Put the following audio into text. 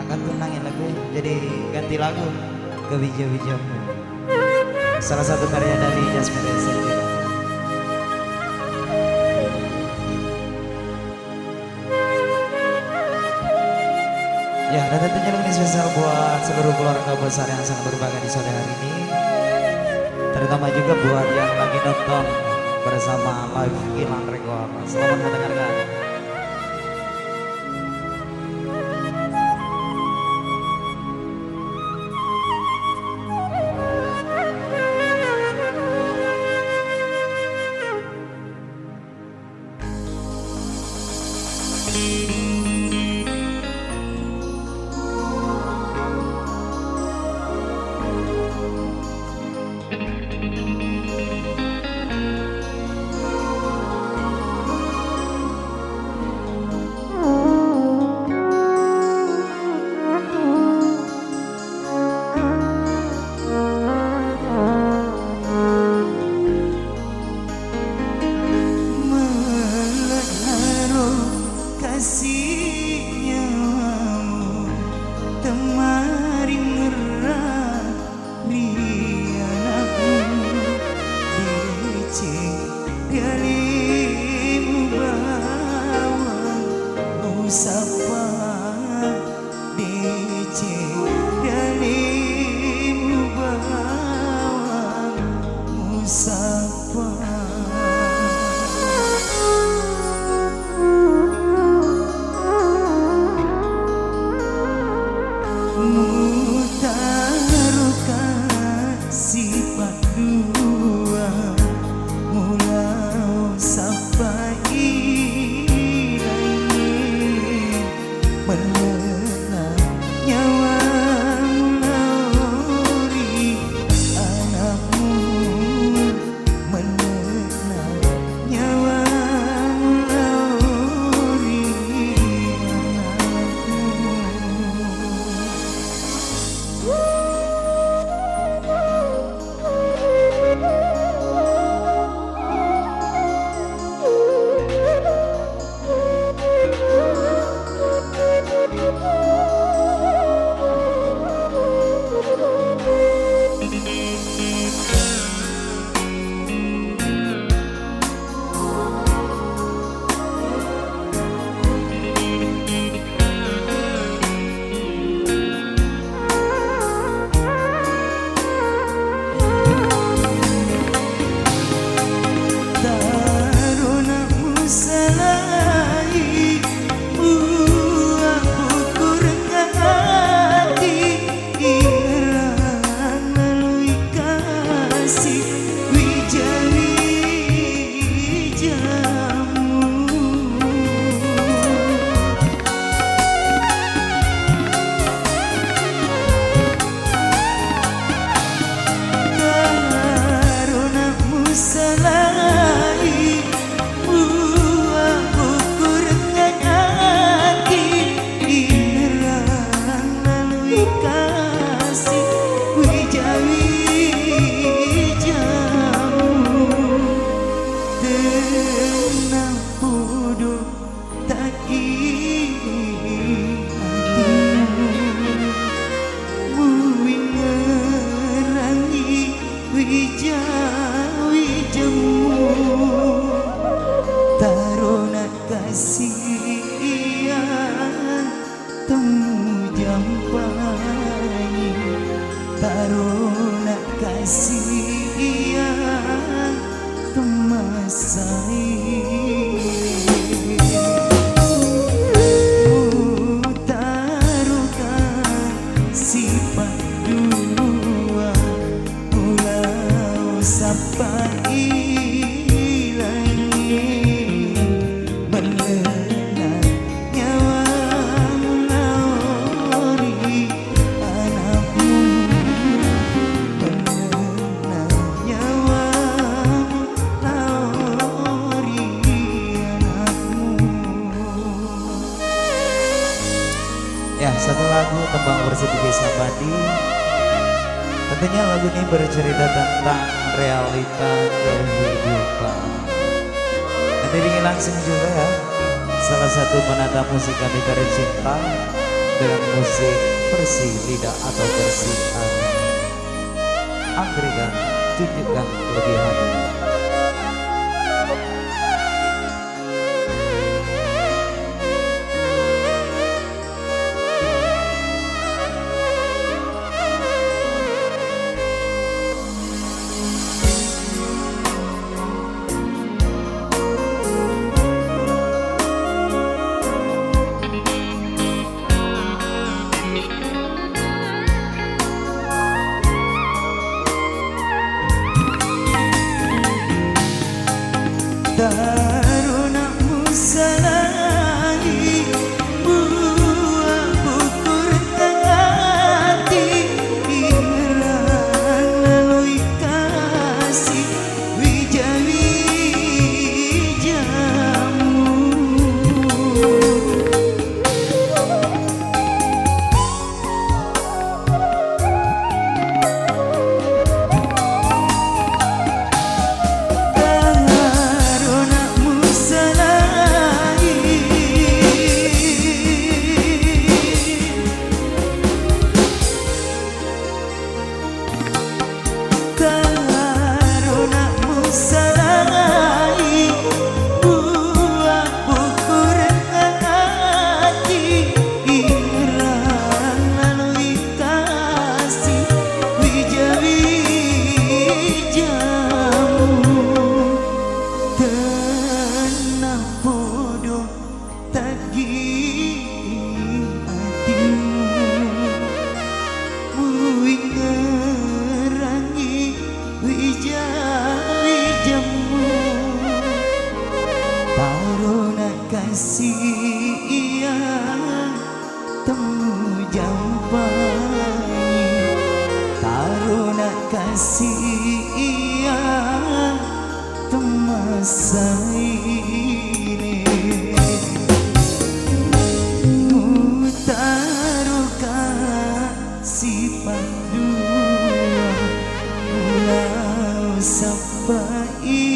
akan tunangin lagu jadi ganti lagu ke Wija-Wija. Salah satu karya dari Jasmine Reza juga. Ya, dan tentunya lagu ini spesial buat seluruh keluarga besar yang sangat berbahagia di sore hari ini. Terutama juga buat yang lagi nonton bersama Live Gilang Record. Selamat mendengarkan. Taruna kasihan temasai Utarukan sifat dua Pulau Sapai langit Menelan nyawamu lauri anakmu Ya, satu lagu tembang Bersih Sabadi. Tentunya lagu ini bercerita tentang realita kehidupan. Dan diringi langsung juga ya salah satu penata musik kami tercinta dengan musik versi lidah atau versi angkringan, tunjukkan kelebihan. Taruna musalai buah bukur hati iran lalui kasih wijawi jamu kasih yang temu jampani taruna kasih yang temasa ini mutaruka si pandua ulau sampai